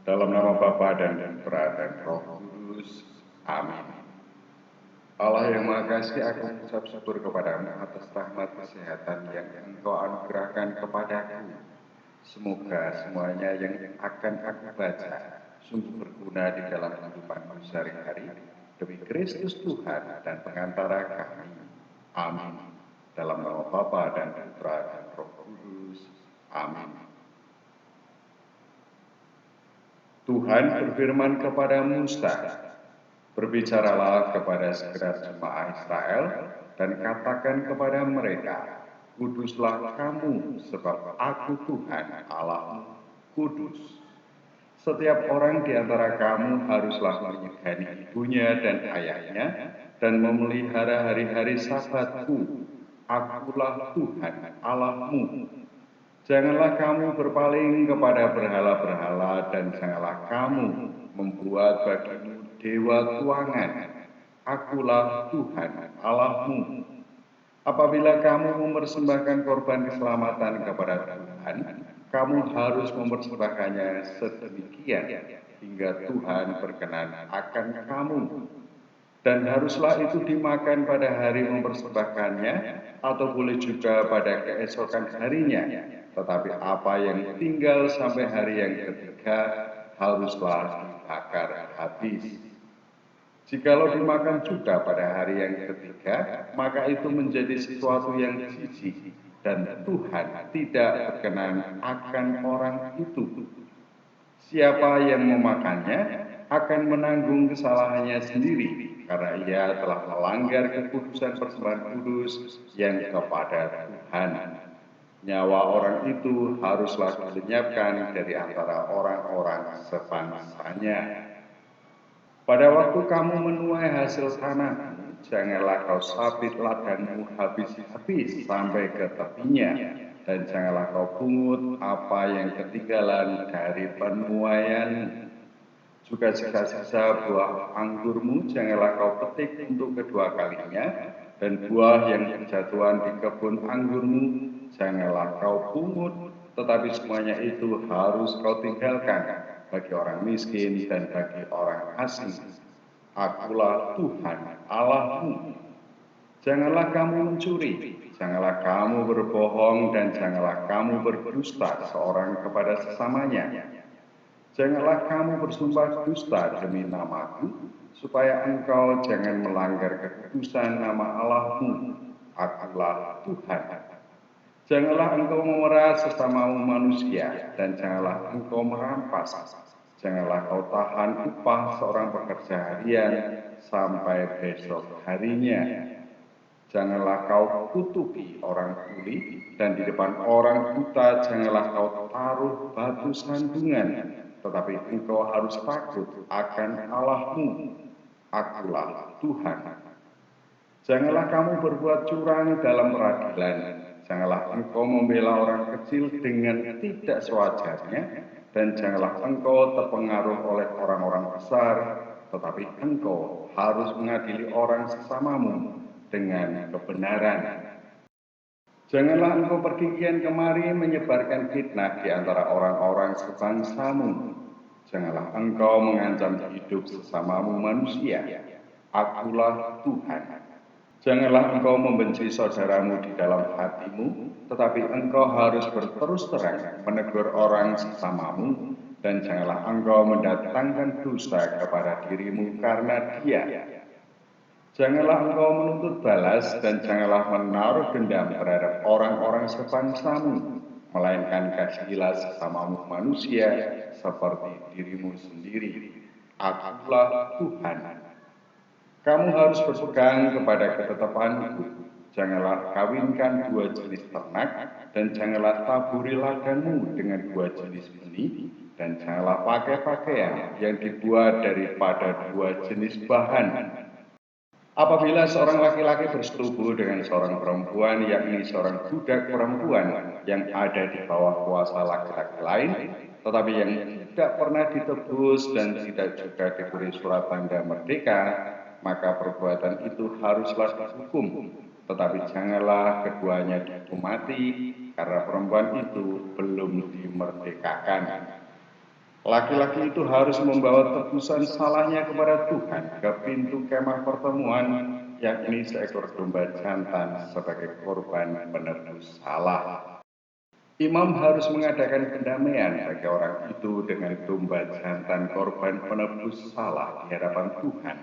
Dalam nama Bapa dan Putra dan Roh Kudus. Amin. Allah yang Maha Kasih, aku mengucap syukur kepadamu atas rahmat kesehatan yang Engkau anugerahkan kepadaku. Semoga semuanya yang akan aku baca sungguh berguna di dalam kehidupanku sehari-hari demi Kristus Tuhan dan pengantara kami. Amin. Dalam nama Bapa dan Putra dan Roh Kudus. Amin. Tuhan berfirman kepada Musa, berbicaralah kepada segenap jemaah Israel dan katakan kepada mereka, kuduslah kamu sebab aku Tuhan Allahmu kudus. Setiap orang di antara kamu haruslah menyegani ibunya dan ayahnya dan memelihara hari-hari Sabatku. Akulah Tuhan Allahmu. Janganlah kamu berpaling kepada berhala-berhala dan janganlah kamu membuat bagimu dewa tuangan. Akulah Tuhan Allahmu. Apabila kamu mempersembahkan korban keselamatan kepada Tuhan, kamu harus mempersembahkannya sedemikian hingga Tuhan berkenan akan kamu. Dan haruslah itu dimakan pada hari mempersembahkannya, atau boleh juga pada keesokan harinya. Tetapi apa yang tinggal sampai hari yang ketiga haruslah dibakar habis. Jikalau dimakan juga pada hari yang ketiga, maka itu menjadi sesuatu yang jijik, dan Tuhan tidak berkenan akan orang itu. Siapa yang memakannya akan menanggung kesalahannya sendiri, karena ia telah melanggar kekudusan persembahan kudus yang kepada Tuhan. Nyawa orang itu haruslah dilenyapkan dari antara orang-orang sebangsanya. Pada waktu kamu menuai hasil tanahmu, janganlah kau sabit ladangmu habis-habis sampai ke tepinya, dan janganlah kau pungut apa yang ketinggalan dari penuaianmu. Juga jika sisa buah anggurmu, janganlah kau petik untuk kedua kalinya, dan buah yang berjatuhan di kebun anggurmu, janganlah kau pungut, tetapi semuanya itu harus kau tinggalkan bagi orang miskin dan bagi orang asing. Akulah Tuhan Allahmu. Janganlah kamu mencuri, janganlah kamu berbohong, dan janganlah kamu berdusta seorang kepada sesamanya. Janganlah kamu bersumpah dusta demi namaku, supaya engkau jangan melanggar kekudusan nama Allahmu. Akulah Tuhan. Janganlah engkau memeras sesamamu manusia, dan janganlah engkau merampas. Janganlah kau tahan upah seorang pekerja harian sampai besok harinya. Janganlah kau kutuki orang tuli, dan di depan orang buta janganlah kau taruh batu sandungan. Tetapi engkau harus takut akan Allahmu. Akulah Tuhan. Janganlah kamu berbuat curang dalam peradilan. Janganlah engkau membela orang kecil dengan tidak sewajarnya, dan janganlah engkau terpengaruh oleh orang-orang besar, tetapi engkau harus mengadili orang sesamamu dengan kebenaran. Janganlah engkau pergi kian kemari menyebarkan fitnah di antara orang-orang sebangsamu. Janganlah engkau mengancam hidup sesamamu manusia. Akulah Tuhan. Janganlah engkau membenci saudaramu di dalam hatimu, tetapi engkau harus berterus terang menegur orang sesamamu, dan janganlah engkau mendatangkan dusta kepada dirimu karena dia. Janganlah engkau menuntut balas, dan janganlah menaruh dendam terhadap orang-orang sebangsamu, melainkan kasihilah sesamamu manusia seperti dirimu sendiri. Akulah Tuhan. Kamu harus berpegang kepada ketetapanku. Janganlah kawinkan dua jenis ternak, dan janganlah taburi ladangmu dengan dua jenis benih, dan janganlah pakai pakaian yang dibuat daripada dua jenis bahan. Apabila seorang laki-laki bersetubuh dengan seorang perempuan, yakni seorang budak perempuan yang ada di bawah kuasa laki-laki lain, tetapi yang tidak pernah ditebus dan tidak juga diberi surat tanda merdeka, maka perbuatan itu haruslah dihukum. Tetapi janganlah keduanya dihukum mati, karena perempuan itu belum dimerdekakan. Laki-laki itu harus membawa tebusan salahnya kepada Tuhan ke pintu kemah pertemuan, yakni seekor domba jantan sebagai korban penebus salah. Imam harus mengadakan pendamaian bagi orang itu dengan domba jantan korban penebus salah di hadapan Tuhan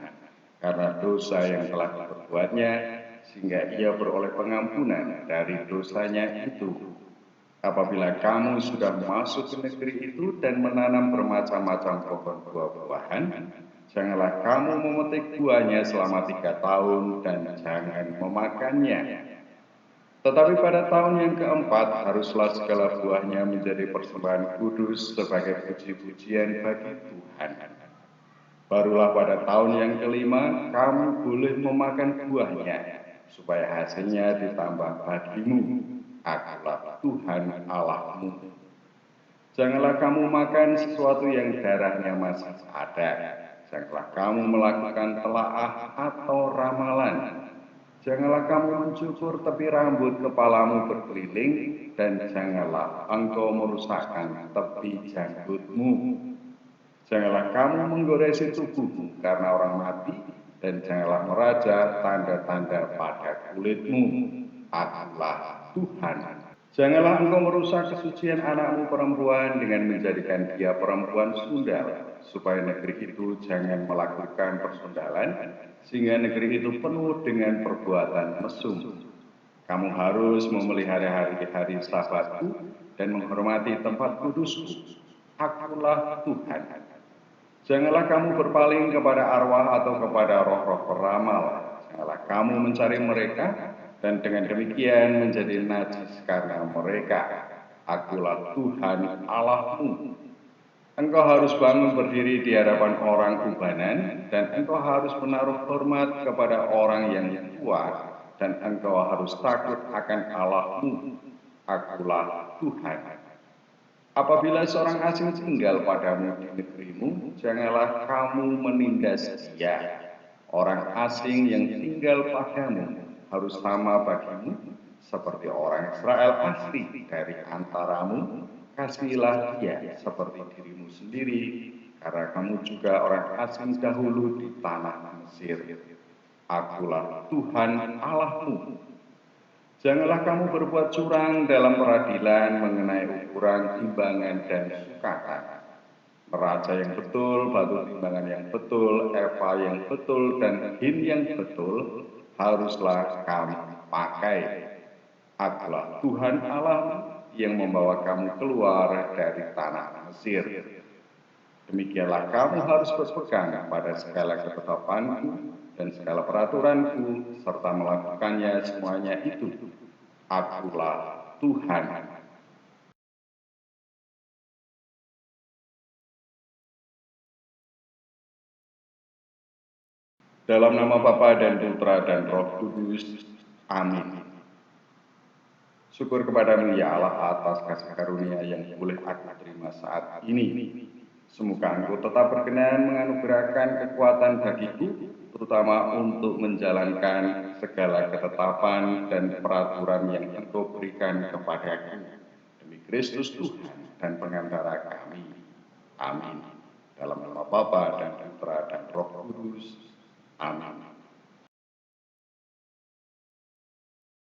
karena dosa yang telah diperbuatnya, sehingga ia beroleh pengampunan dari dosanya itu. Apabila kamu sudah masuk ke negeri itu dan menanam bermacam-macam pohon buah-buahan, janganlah kamu memetik buahnya selama 3 tahun dan jangan memakannya. Tetapi pada tahun yang keempat haruslah segala buahnya menjadi persembahan kudus sebagai puji-pujian bagi Tuhan. Barulah pada tahun yang kelima kamu boleh memakan buahnya, supaya hasilnya ditambah bagimu. Akulah Tuhan Allahmu. Janganlah kamu makan sesuatu yang darahnya masih ada. Janganlah kamu melakukan telaah atau ramalan. Janganlah kamu mencukur tepi rambut kepalamu berkeliling, dan janganlah engkau merusakkan tepi janggutmu. Janganlah kamu menggoresi tubuhmu karena orang mati, dan janganlah meraja tanda-tanda pada kulitmu. Akulah Tuhan. Janganlah engkau merusak kesucian anakmu perempuan dengan menjadikan dia perempuan sundal, supaya negeri itu jangan melakukan persundalan, sehingga negeri itu penuh dengan perbuatan mesum. Kamu harus memelihara hari-hari Sabatku dan menghormati tempat kudusku. Akulah Tuhan. Janganlah kamu berpaling kepada arwah atau kepada roh-roh peramal. Janganlah kamu mencari mereka, dan dengan demikian menjadi najis karena mereka. Akulah Tuhan Allahmu. Engkau harus bangun berdiri di hadapan orang ubanan, dan engkau harus menaruh hormat kepada orang yang tua, dan engkau harus takut akan Allahmu. Akulah Tuhan. Apabila seorang asing tinggal padamu di negerimu, janganlah kamu menindas dia. Orang asing yang tinggal padamu harus sama bagimu seperti orang Israel asli dari antaramu. Kasihilah dia seperti dirimu sendiri, karena kamu juga orang asing dahulu di tanah Mesir. Akulah Tuhan Allahmu. Janganlah kamu berbuat curang dalam peradilan mengenai ukuran, timbangan, dan sukatan. Neraca yang betul, batu timbangan yang betul, eva yang betul, dan hin yang betul haruslah kamu pakai. Akulah Tuhan Allah yang membawa kamu keluar dari tanah Mesir. Demikianlah kamu harus berpegang pada segala ketetapanku dan segala peraturanku, serta melakukannya semuanya itu. Akulah Tuhan. Dalam nama Bapa dan Putra dan Roh Kudus. Amin. Syukur kepadamu ya Allah atas kasih karunia yang boleh aku terima saat ini. Semoga Engkau tetap berkenan menganugerahkan kekuatan bagiku, terutama untuk menjalankan segala ketetapan dan peraturan yang Engkau berikan kepadaku. Demi Kristus Tuhan dan pengantara kami. Amin. Dalam nama Bapa dan Putra dan Roh Kudus. Amin.